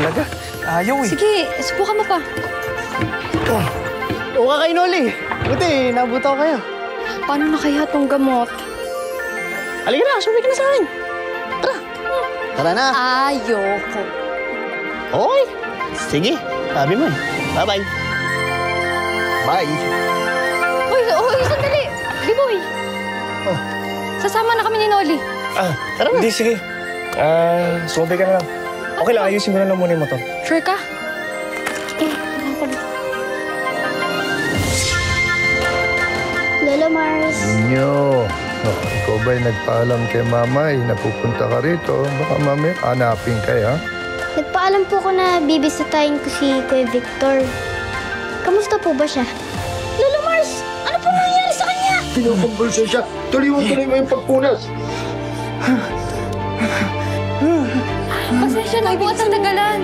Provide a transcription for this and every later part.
talaga. Ayaw eh. Sige, subukan mo pa. Oo ka kay Noli. Buti, nabuto kayo. Paano na kaya tong gamot? Halika na, sumay ka na sa akin. Tara. Tara na. Ayoko. Okay. Sige, sabi mo eh. Bye-bye. Bye. Uy, sandali. Biboy. Oh. Sasama na kami ni Noli. Tara na. Hindi, sige. Sumabay ka na lang. Okay lang, ayusin ko na lang muna yung motor. Sure ka? Lola Mars. Inyo. Ikaw ba'y nagpaalam kay Mamay na pupunta ka rito? Baka mamaya hanapin kayo, ha? Nagpaalam po ko na bibisitahin ko si Kuya Victor. Kamusta po ba siya? Lola Mars! Ano po nangyayari sa kanya? Kinukumbulso siya. Tuloy mo yung pagpunas. Pasensya na, ibukat ang tagalan.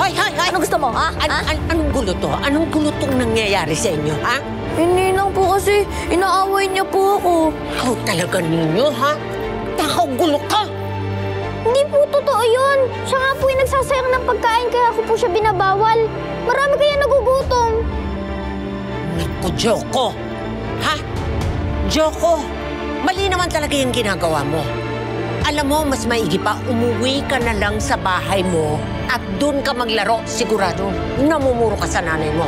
Hoy! Anong gusto mo, ha? Anong gulo to? Anong gulo tong nangyayari sa inyo, ha? Hindi lang po kasi inaaway niya po ako. Ikaw talaga ninyo, ha? Gulo ka! Hindi po totoo yun. Siya nga po yung nagsasayang ng pagkain kaya ako po siya binabawal. Marami kaya nagugutom. Naku, Joko! Ha? Joko! Mali naman talaga yung ginagawa mo. Alam mo, mas maigi pa, umuwi ka na lang sa bahay mo at doon ka maglaro, sigurado. Namumuro ka sa nanay mo.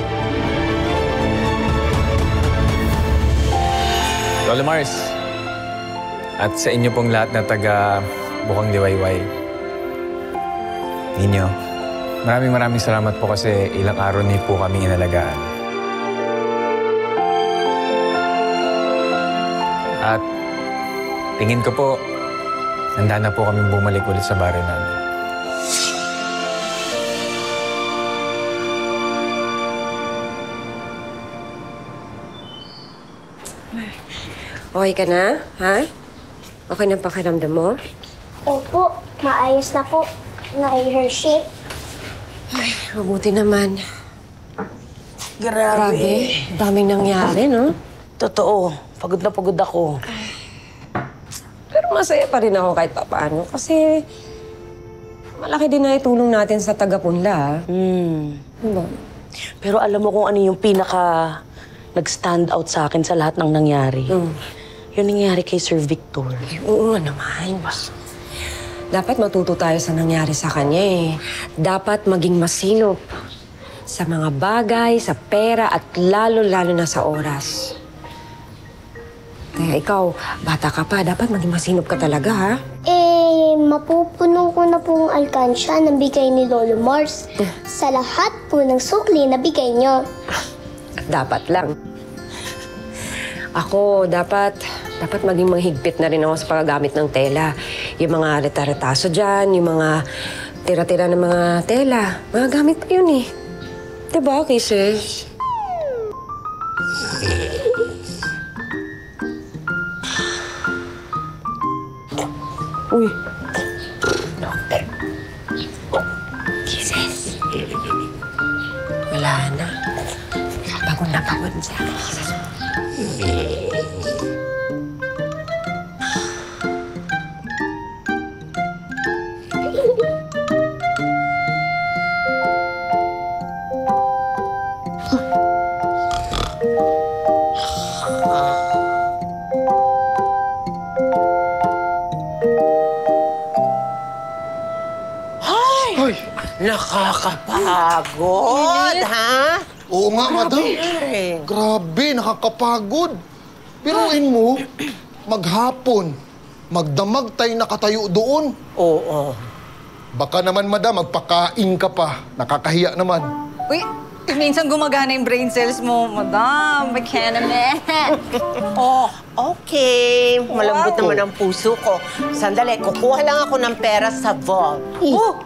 Lola Mars, at sa inyo pong lahat na taga Bukang Liwayway. Ninyo, maraming salamat po kasi ilang araw niyo po kami inalagaan. At tingin ko po, handa na po kaming bumalik ulit sa bahay namin. Okay ka na, ha? Okay na pakiramdam mo? Opo, maayos na po. Na-Hershey. Ay, mabuti naman. Grabe. Daming nangyari, no? Totoo. Pagod na pagod ako. Pero masaya pa rin ako kahit papaano kasi malaki din na itulong natin sa taga-punla. Diba? Pero alam mo kung ano yung pinaka nag-stand out sa akin sa lahat ng nangyari? Yung nangyari kay Sir Victor. Oo nga naman. Dapat matuto tayo sa nangyari sa kanya eh. Dapat maging masinop sa mga bagay, sa pera at lalo-lalo na sa oras. Kaya ikaw, bata ka pa, dapat maging masinop ka talaga, ha? Mapupuno ko na pong alkansya na bigay ni Lolo Mars sa lahat po ng sukli na bigay niyo. Dapat lang. Ako, dapat maging manghigpit na rin ako sa paggamit ng tela. Yung mga reta-retaso dyan, yung mga tira-tira ng mga tela. Mga gamit pa yun eh. Diba, Kisses? Uy. Kisses. Wala na. Pagod na siya. Kisses. Nakakapagod, ha? Oo nga, madam. Grabe, nakakapagod. Biruin mo, maghapon, magdamag tayo nakatayo doon. Oo. Baka naman, madam, magpakain ka pa. Nakakahiya naman. Uy, minsan gumagana yung brain cells mo, madam. May naman. Oh, okay. Malambot naman ang puso ko. Sandali, kukuha lang ako ng pera sa vault. Oh!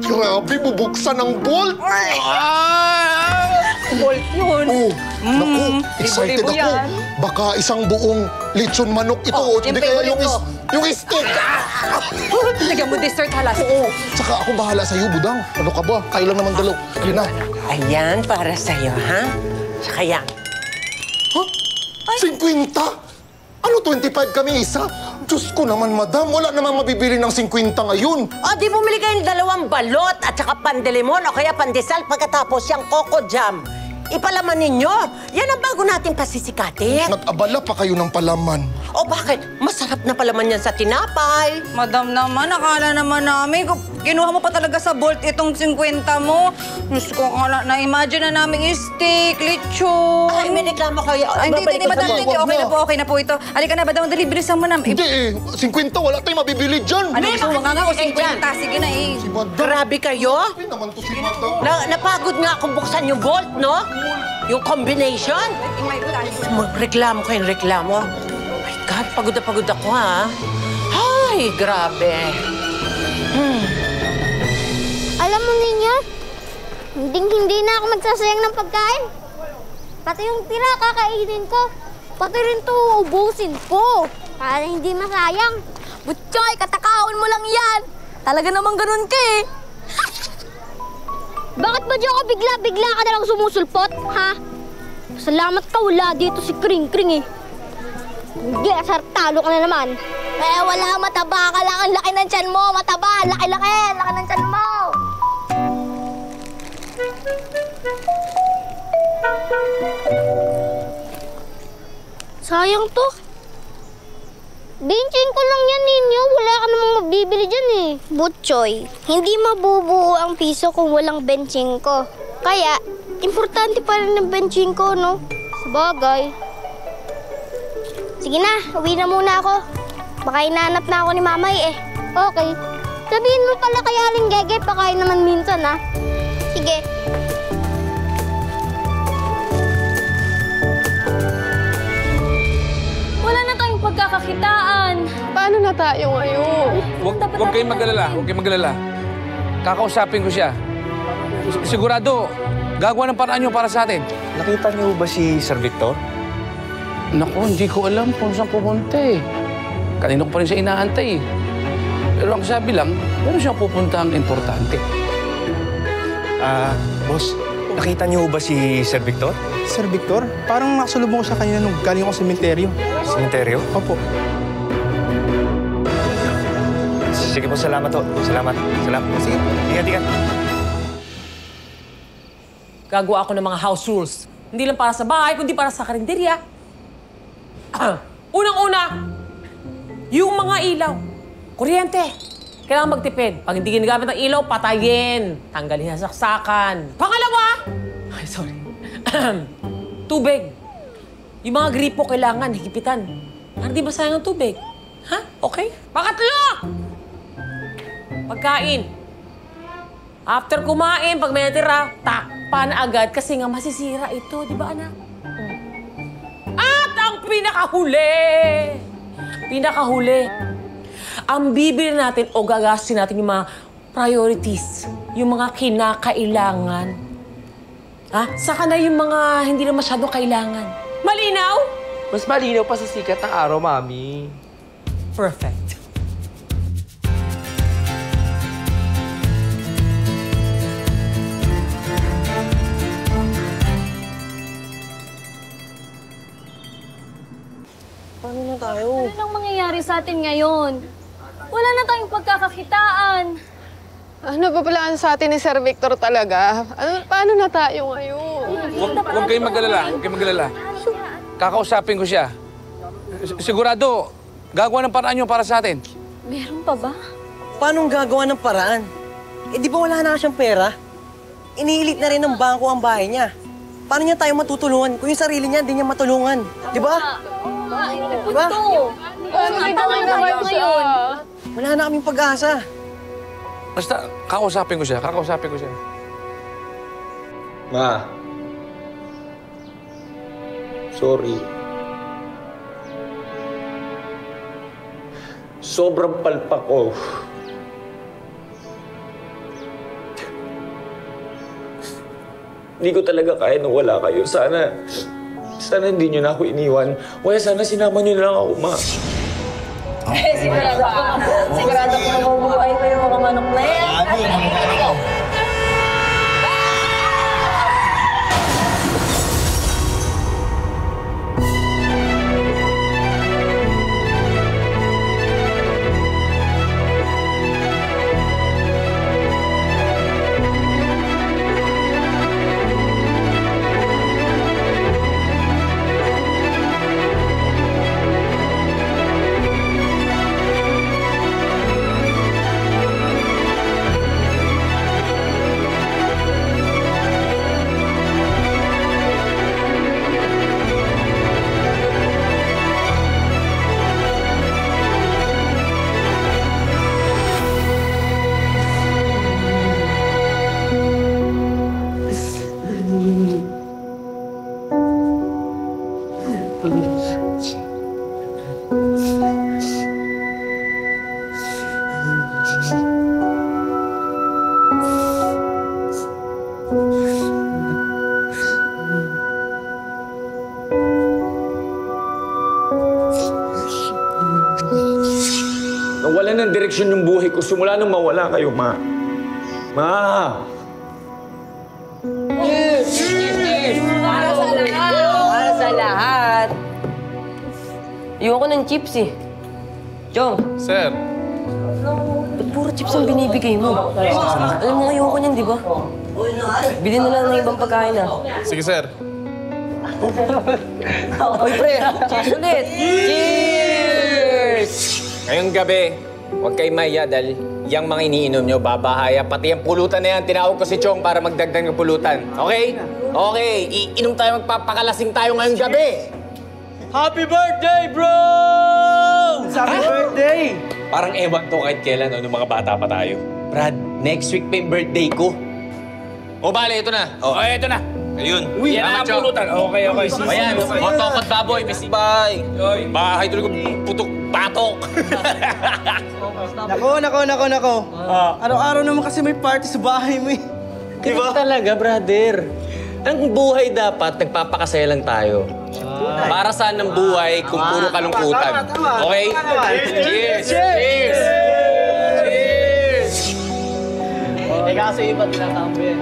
Grabe, bubuksan ng bolt! Bolt yun. Oh, naku, excited libo-libo ako. yan. Baka isang buong lechon manok ito. Oh, Hindi yung kaya favorite yung steak. Lagyan mo dessert halas. Oo, tsaka ako bahala sa'yo, Budang. Ano ka ba? Kailan naman dalaw? Yun na. Ayan, para sa'yo, ha? Tsaka yan. 50? Ano, 25 kami isa? Diyos ko naman, madam. Wala namang mabibili ng 50 ngayon. O, di bumili kayo ng 2 balot at saka pandelimon o kaya pandesal pagkatapos yung coco jam. Ipalaman ninyo. Yan ang bago natin pasisikatin. Nag-abala pa kayo ng palaman. O bakit? Masarap na palaman yan sa tinapay. Madam naman, akala naman namin, kinuha mo pa talaga sa Bolt itong 50 mo. Diyos ko, na-imagine na namin steak, lechon. Ay, may reklamo kayo. Ay, hindi, madam, hindi. Okay na po ito. Halika na, madam, dali, bilisan mo na. Hindi eh. 50, wala tayong mabibili dyan. Ano gusto mo nga nga, o 50? Dyan. Sige na eh. Si madam. Grabe kayo. Grabe naman to si madam. Napagod nga akong buksan yung Bolt, no? Yung combination. Reklamo kayong reklamo. Oh my God, pagod ako, ha? Ay, grabe. Alam mo ninyo, hindi na ako magsasayang ng pagkain. Pati yung tira, kakainin ko. Pati rin to, ubusin ko. Para hindi masayang. Butchoy, katakaon mo lang yan. Talaga namang ganun ka eh. Bakit ba diyan ka bigla ka na lang sumusulpot, ha? Salamat ka, wala dito si Kring Kring eh. Hindi, asar, talo ka na naman. Eh, wala, mataba ka lang. Ang laki ng tiyan mo. Mataba, laki-laki. Laki ng tiyan mo. Sayang to. Benching ko lang yan ninyo. Wala ka namang mabibili dyan eh. Butchoy, hindi mabubuo ang piso kung walang benching ko. Kaya, importante pa rin ang benching ko, no? Sabagay. Sige na, uwi na muna ako. Baka hinanap na ako ni Mamay eh. Okay. Sabihin mo pala kay Aling Gege, pakain naman minsan ha. Sige. Wala na tayong pagkakakitaan. Paano na tayo ngayon? Huwag kayong mag-alala, huwag kayong mag-alala. Kakausapin ko siya. Sigurado, gagawa ng paraan niyo para sa atin. Nakita niyo ba si Sir Victor? Naku, hindi ko alam kung saan pupunta eh. Kanina ko pa rin siya inaantay eh. Pero ang sabi lang, meron siyang pupuntang importante. Boss, nakita niyo ba si Sir Victor? Sir Victor, parang nakasalubong ko sa kanina nung galing ako sa sementeryo. Sementeryo? Opo. Sige po, salamat ho. Salamat. Sige. Ingat. Gagawa ako ng mga house rules. Hindi lang para sa bahay, kundi para sa karinderya. Unang-una, yung mga ilaw. Kuryente. Kailangan magtipid. Pag hindi ginagamit ng ilaw, patayin. Tanggalin ang saksakan. Pangalawa! Ay, sorry. Tubig. Yung mga gripo kailangan higipitan. Para di masayang ang tubig. Ha? Okay? Pangatlo! Pagkain. After kumain, pag may natira, takpan agad kasi nga masisira ito. Di ba, anak? At ang pinakahuli, ang bibili natin o gagastin natin yung mga priorities, yung mga kinakailangan. Ha? Saka na yung mga hindi na masyadong kailangan. Malinaw? Mas malinaw pa sa sikat ng araw, Mami. Perfect. Paano na tayo? Ano nang mangyayari sa atin ngayon? Wala na tayong pagkakakitaan. Ano ba pala sa atin ni Sir Victor talaga? Paano na tayo ngayon? Huwag kayong mag-alala, Kakausapin ko siya. Sigurado, gagawa ng paraan niyo para sa atin. Meron pa ba? Paano gagawa ng paraan? Eh, di ba wala na siyang pera? Iniilit na rin ng bangko ang bahay niya. Paano niya tayo matutulungan kung yung sarili niya hindi niya matulungan? Di ba? Diba? Paano naman ngayon? Wala na kaming pag-asa. Basta, kakausapin ko siya. Ma. Sorry. Sobrang palpak ko. Hindi ko talaga kaya nung wala kayo. Sana hindi niyo na ako iniwan. O sana sinama niyo na lang ako, Ma. Sigurado ko mabubuhay pa yung mga manok na yan. ng direksyon yung buhay ko simula nung mawala kayo, Ma. Ma! Para sa lahat! Para sa lahat! Ayoko ng chips eh. Chong! Sir. Ba't puro chips ang binibigay mo? Alam mo, ayoko niyan, di ba? Bili na lang ng ibang pagkain ah. Sige, sir. Oy, pre! Cheers ulit! Cheers! Ngayong gabi, huwag kayo maiya dahil yung mga iniinom nyo, babahaya. Pati yung pulutan na yan, tinawag ko si Chong para magdagdag ng pulutan. Okay? Okay, iinom tayo, magpapakalasing tayo ngayong gabi. Happy birthday, bro! Happy birthday! Parang ewan to kahit kailan, nung mga bata pa tayo. Brad, next week pa yung birthday ko. O, bale, ito na. O, ito na. Ayun. Uy, yan ang pulutan. Okay. Ayan, motokot baboy, Missy. Bye. Bahay tuloy ko, putok, patok. Nako. Araw-araw naman kasi may party sa bahay mo eh. Diba? Talaga, brother. Ang buhay dapat, nagpapakasaya lang tayo. Para saan ang buhay kung puro kalungkutan? Okay? Cheers! Cheers! Cheers! Eh kasi iba tinatambo yan.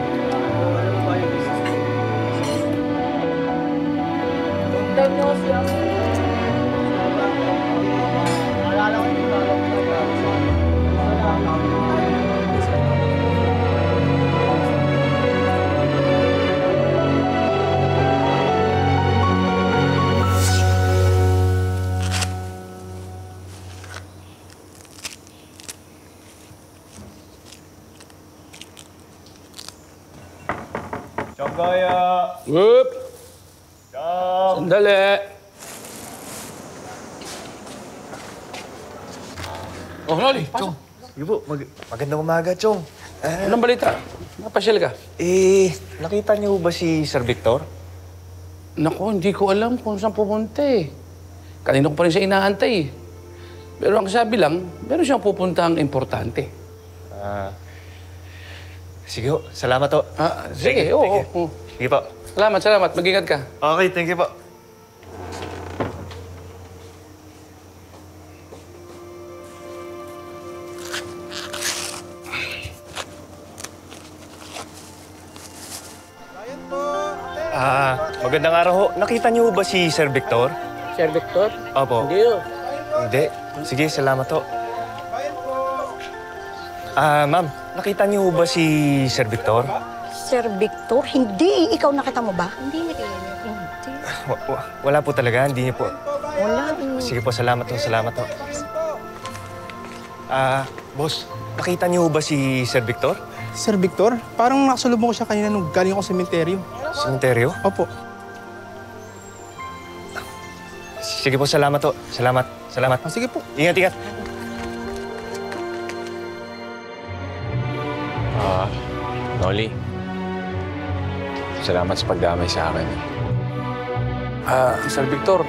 Chongaya! Whoop! Sandali! Oh, Noli, pasok. Sige po, magandang umaga, Chong. Anong balita? Napasyal ka? Nakita niyo ba si Sir Victor? Naku, hindi ko alam kung saan pupunta eh. Kanina ko pa rin siya inaantay eh. Pero ang sabi lang, meron siyang pupuntahang importante. Sige po, salamat po. Sige, oo. Sige po. Salamat. Mag-ingat ka. Okay, thank you po. Magandang araw ho. Nakita niyo ba si Sir Victor? Sir Victor? Opo. Hindi yun. Hindi. Sige, salamat ho. Ma'am, nakita niyo ba si Sir Victor? Sir Victor? Hindi. Ikaw nakita mo ba? Hindi rin. Hindi. Wala po talaga, hindi niyo po. Wala. Sige po, salamat ho. Boss, nakita niyo ba si Sir Victor? Sir Victor? Parang nakasalubong ko siya kanina nung galing ako sa sementeryo. Sementeryo? Opo. Sige po, salamat ho. Salamat. Sige po. Ingat. Noli. Salamat sa pagdamay sa akin. Sir Victor,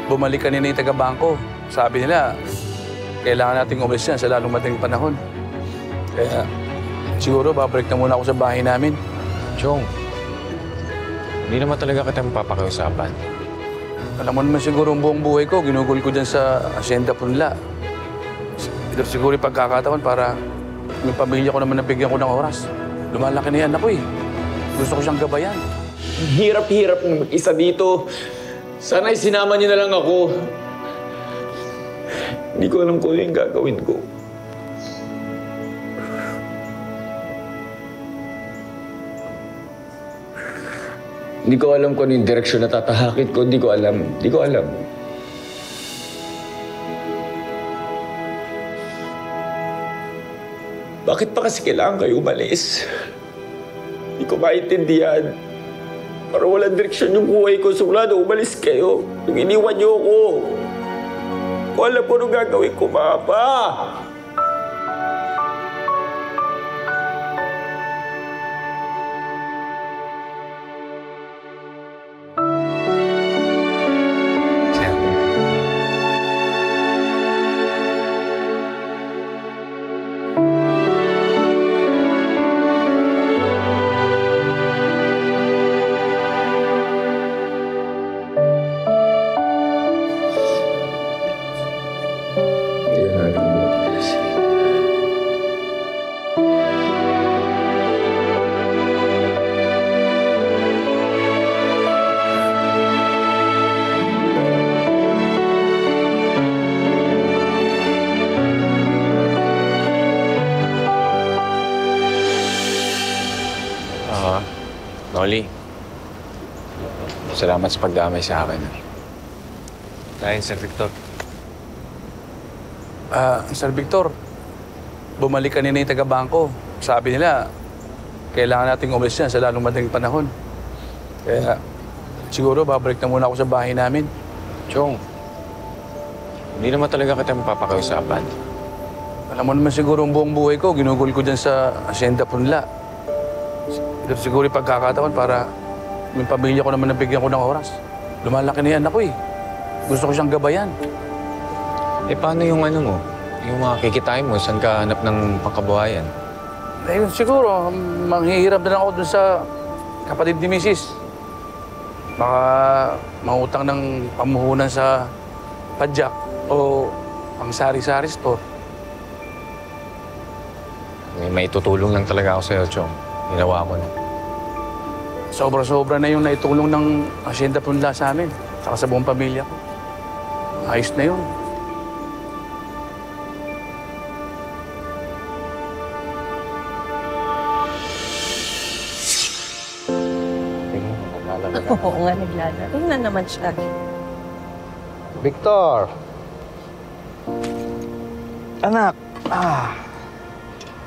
bumalik kanina yung taga-bangko. Sabi nila, kailangan nating umalis yan sa lalong madaling panahon. Kaya siguro babalik na muna ako sa bahay namin. Chong, hindi naman talaga kita mapapakiusapan. Alam mo naman siguro ang buong buhay ko, ginugol ko dyan sa asyenda punla. Ito siguro yung pagkakataon para yung pamilya ko naman nabigyan ko ng oras. Lumalaki na yan ako eh. Gusto ko siyang gabayan. Hirap-hirap na mag-isa dito. Sana'y sinama niyo na lang ako. Hindi ko alam kung ano yung gagawin ko. Hindi ko alam kung ano yung direksyon na tatahakin ko. Hindi ko alam. Bakit pa kasi kailangan kayo umalis? Hindi ko maintindihan. Parang walang direksyon yung buhay ko. Simula na umalis kayo. Yung iniwan niyo ako. Kung alam ko anong gagawin ko, Papa. Noli. Salamat sa pagdamay sa akin. Dahil, Sir Victor. Sir Victor, bumalik kanina yung taga-bangko. Sabi nila, kailangan nating umalis yan sa lalong madaling panahon. Kaya siguro babalik na muna ako sa bahay namin. Chong, hindi naman talaga kita mapapakiusapan. Alam mo naman siguro ang buong buhay ko, ginugol ko dyan sa asyenda punla. Ito siguro yung pagkakataon para yung pamilya ko naman nabigyan ko ng oras. Lumalaki na yan ako eh. Gusto ko siyang gabayan. Eh, paano yung ano mo? Yung mga kikitain mo, saan ka hanap ng pangkabuhayan? Eh, siguro, manghihirap na lang ako dun sa kapatid ni Mrs. Baka mangutang ng pamuhunan sa padyak o pang sari-sari store. May tutulong lang talaga ako sa'yo, Chong. Ginawa ko na. Sobra-sobra na yung naitulong ng asyenda punla sa amin, saka sa buong pamilya ko. Ayos na yun. Oo nga, naglalaro. Tingnan naman siya. Victor! Anak,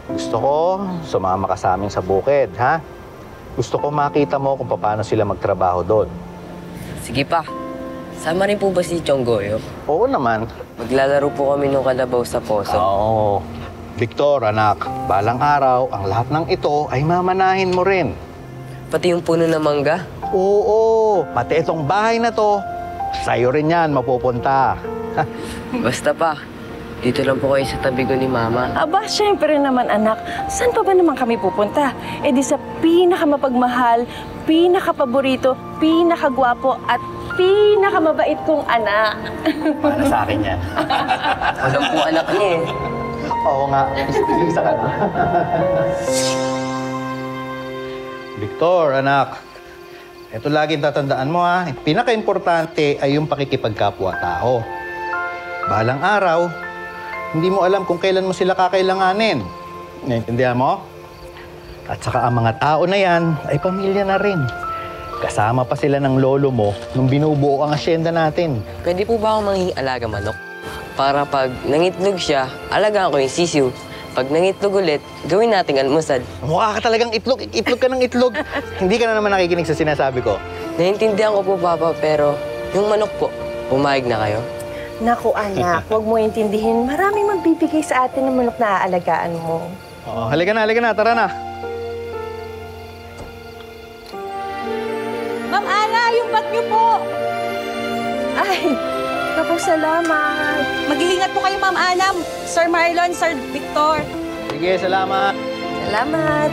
gusto ko sumama ka sa amin sa bukid, ha? Gusto ko makita mo kung paano sila magtrabaho doon. Sige pa. Sama rin po ba si Chong Goyo? Oo naman. Maglalaro po kami nung kalabaw sa poso. Oo. Victor, anak, balang araw, ang lahat ng ito ay mamanahin mo rin. Pati yung puno ng mangga? Oo, pati itong bahay na to, sa'yo rin yan mapupunta. Basta pa, dito lang po kayo sa tabi ko ni Mama. Aba, syempre naman anak. Saan pa ba naman kami pupunta? Eh di sa pinakamapagmahal, pinakapaborito, pinakagwapo at pinakamabait kong anak. Para sa akin yan. Alam po anak niya eh. Oo nga. Isa ka na. Victor, anak. Ito laging tatandaan mo ha. Pinaka-importante ay yung pakikipagkapwa-tao. Balang araw, hindi mo alam kung kailan mo sila kakailanganin. Naintindihan mo? At saka ang mga tao na yan ay pamilya na rin. Kasama pa sila ng lolo mo nung binubuo ang asyenda natin. Pwede po ba akong manging alaga manok? Para pag nangitlog siya, alagaan ko yung sisiw. Pag nangitlog ulit, gawin nating almusal. Mukha ka talagang itlog. Itlog ka ng itlog. Hindi ka na naman nakikinig sa sinasabi ko. Naiintindihan ko po, Papa, pero yung manok po, pumayag na kayo? Naku anak, huwag mo intindihin. Maraming magbibigay sa atin ng manok na aalagaan mo. Oo, halika na. Tara na. Ma'am Ana, yung bag niyo po! Ay, naku, salamat. Mag-iingat po kayo, Ma'am Ana, Sir Marlon, Sir Victor. Sige, salamat. Salamat.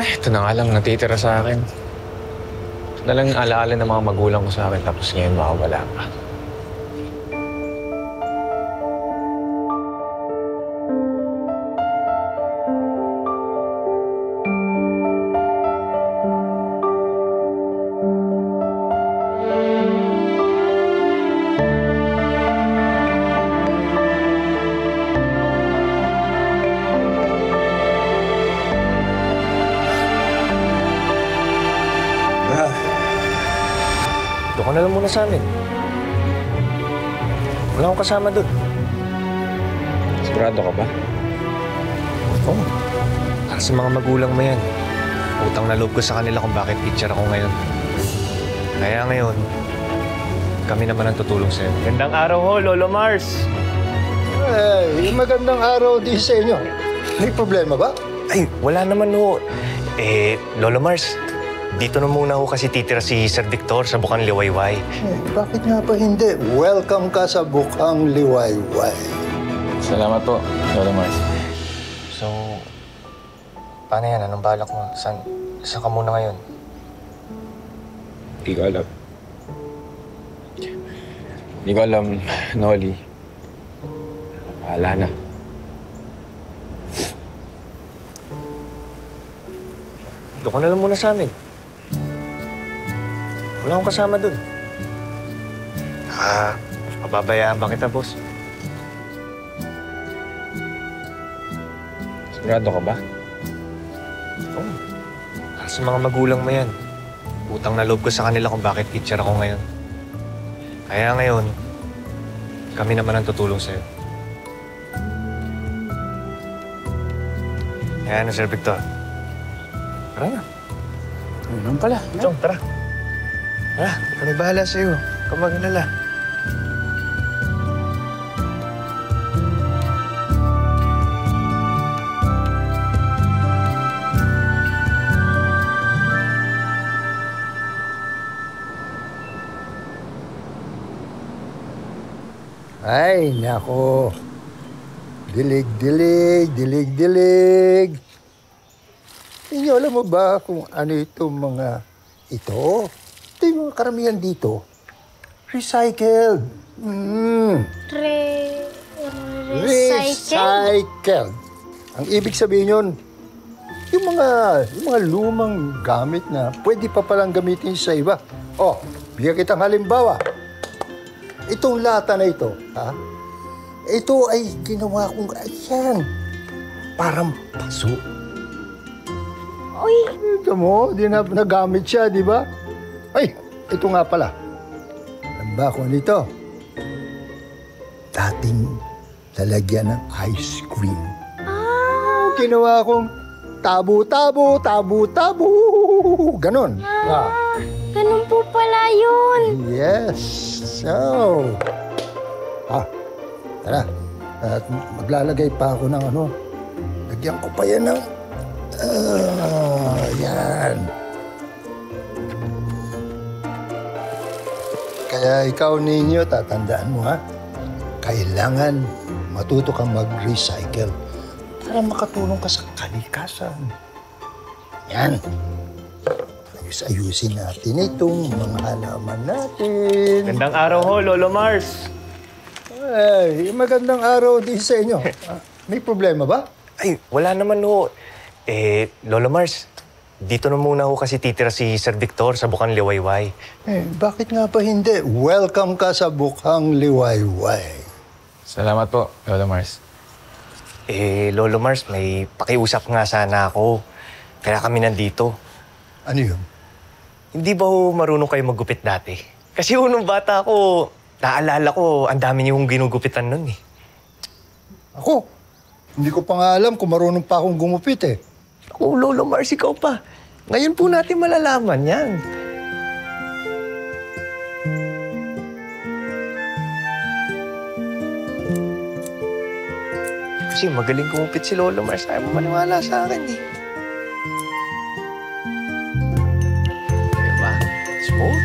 Ito na nga lang natitira sa akin. Ito na lang yung alaala ng mga magulang ko sa akin tapos ngayon makawala pa. Doon ka na lang muna sa amin. Wala akong kasama doon. Sigurado ka ba? Oo. Para sa mga magulang mo yan. Utang na loob ko sa kanila kung bakit teacher ako ngayon. Kaya ngayon, kami naman ang tutulong sa'yo. Gandang araw ho, Lolo Mars! Magandang araw din sa inyo. May problema ba? Ay, wala naman ho. Lolo Mars, dito na muna ho kasi titira si Sir Victor sa Bukang Liwayway. Bakit nga pa hindi? Welcome ka sa Bukang Liwayway. Salamat po, Lolo Mars. So, paano yan? Anong balak mo? Saan ka muna ngayon? Hindi ko alam. Hindi ko alam, Noli. Bahala na. Doon ka na lang muna sa amin. Wala akong kasama dun. Pababayaan ba kita, boss? Sigurado ka ba? Oo. Para sa mga magulang mo yan. Utang na loob ko sa kanila kung bakit teacher ako ngayon. Kaya ngayon, kami naman ang tutulong sa'yo. Kaya na, Sir Victor. Tara na. Ayun pala. Chong, tara. Tara, kami bahala sa'yo. Huwag kang mag-alala. Ay, nako. Dilig. Inyo, alam mo ba kung ano itong mga ito? Ito yung mga karamihan dito. Recycled. Recycled. Ang ibig sabihin yun, yung mga lumang gamit na pwede pa palang gamitin sa iba. Oh, bigyan kitang halimbawa. Itong lata na ito, ha? Ito ay ginawa kong, ayan, parang paso. Uy! Ito mo, di na nagamit siya, di ba? Ay, ito nga pala. Alam ba kung ano ito? Dating lalagyan ng ice cream. Ginawa kong tabo-tabo. Ganon. Ganun po pala yun. Yes. So, tara. At maglalagay pa ako ng ano. Lagyan ko pa yan ng... yan. Kaya ikaw ninyo, tatandaan mo ha, kailangan matuto kang mag-recycle para makatulong ka sa kalikasan. Yan. Ayusin natin itong mga halaman natin. Magandang araw ho, Lolo Mars. Ay, magandang araw din sa inyo. May problema ba? Ay, wala naman ho. Lolo Mars, dito na muna ho kasi titira si Sir Victor sa Bukang Liwayway. Bakit nga ba hindi? Welcome ka sa Bukang Liwayway. Salamat po, Lolo Mars. Lolo Mars, may pakiusap nga sana ako. Kaya kami nandito. Ano yun? Hindi ba ho marunong kayo maggupit dati? Kasi nung bata ako, naalala ko, ang dami niyong ginugupitan nun eh. Ako? Hindi ko pa nga alam kung marunong pa akong gumupit eh. Ako, Lolo Mars, ikaw pa. Ngayon po natin malalaman yan. Kasi magaling gumupit si Lolo Mars. Ayaw mo maniwala sa akin eh. Diba? Smooth.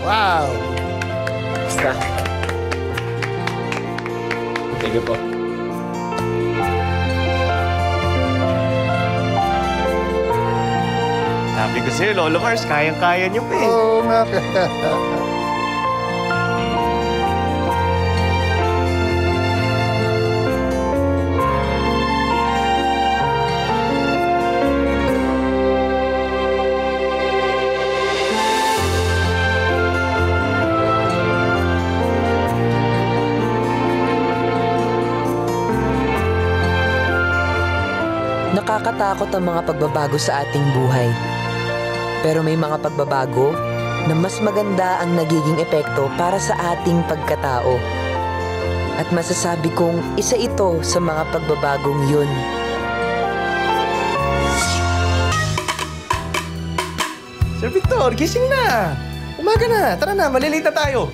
Wow! Basta. Sige po. Sabi ko sa'yo, Lolo Mars, kayang-kaya niyo pa eh. Oo nga. Nakakatakot ang mga pagbabago sa ating buhay. Pero may mga pagbabago na mas maganda ang nagiging epekto para sa ating pagkatao. At masasabi kong isa ito sa mga pagbabagong yun. Sir Victor, gising na! Umaga na! Tara na, malilate na tayo!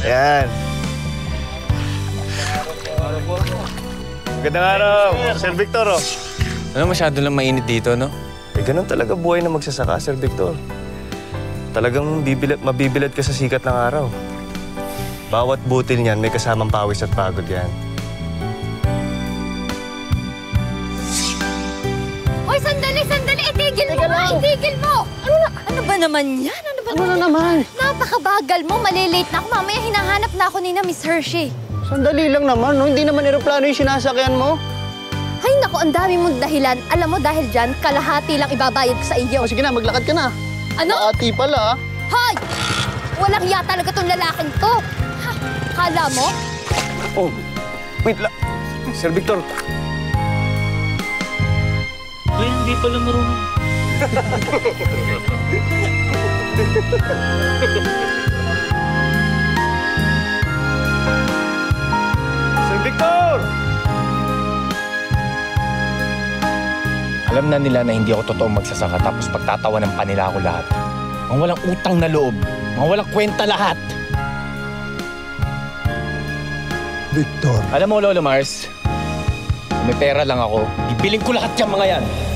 Ayan. Magandang araw, Sir Victor. Oh. Ano, masyado lang mainit dito, no? Eh, ganun talaga buhay na magsasaka, Sir Victor. Talagang mabibilad ka sa sikat ng araw. Bawat butil niyan may kasamang pawis at pagod yan. Hoy, sandali! Itigil mo! Ano ba naman yan? Ano na naman? Napakabagal mo, malilate na ako. Mamaya hinahanap na ako ni na Miss Hershey. Sandali lang naman, no? Hindi naman eroplano yung sinasakyan mo. Ay, naku, ang dami mong dahilan. Alam mo, dahil dyan, kalahati lang ibabayad ko sa iyo. Sige na, maglakad ka na. Ano? Ati pala, Hoy! Walang iya talaga tong lalaking to. Ha? Kala mo? Oh, wait lang. Sir Victor. Uy, hindi pala marunong. Sir Victor! Alam na nila na hindi ako totoong magsasaka tapos pagtatawanan pa nila ako lahat. Mga walang utang na loob. Mga walang kwenta lahat. Victor. Alam mo, Lolo Mars, kung may pera lang ako, bibiling ko lahat yung mga yan.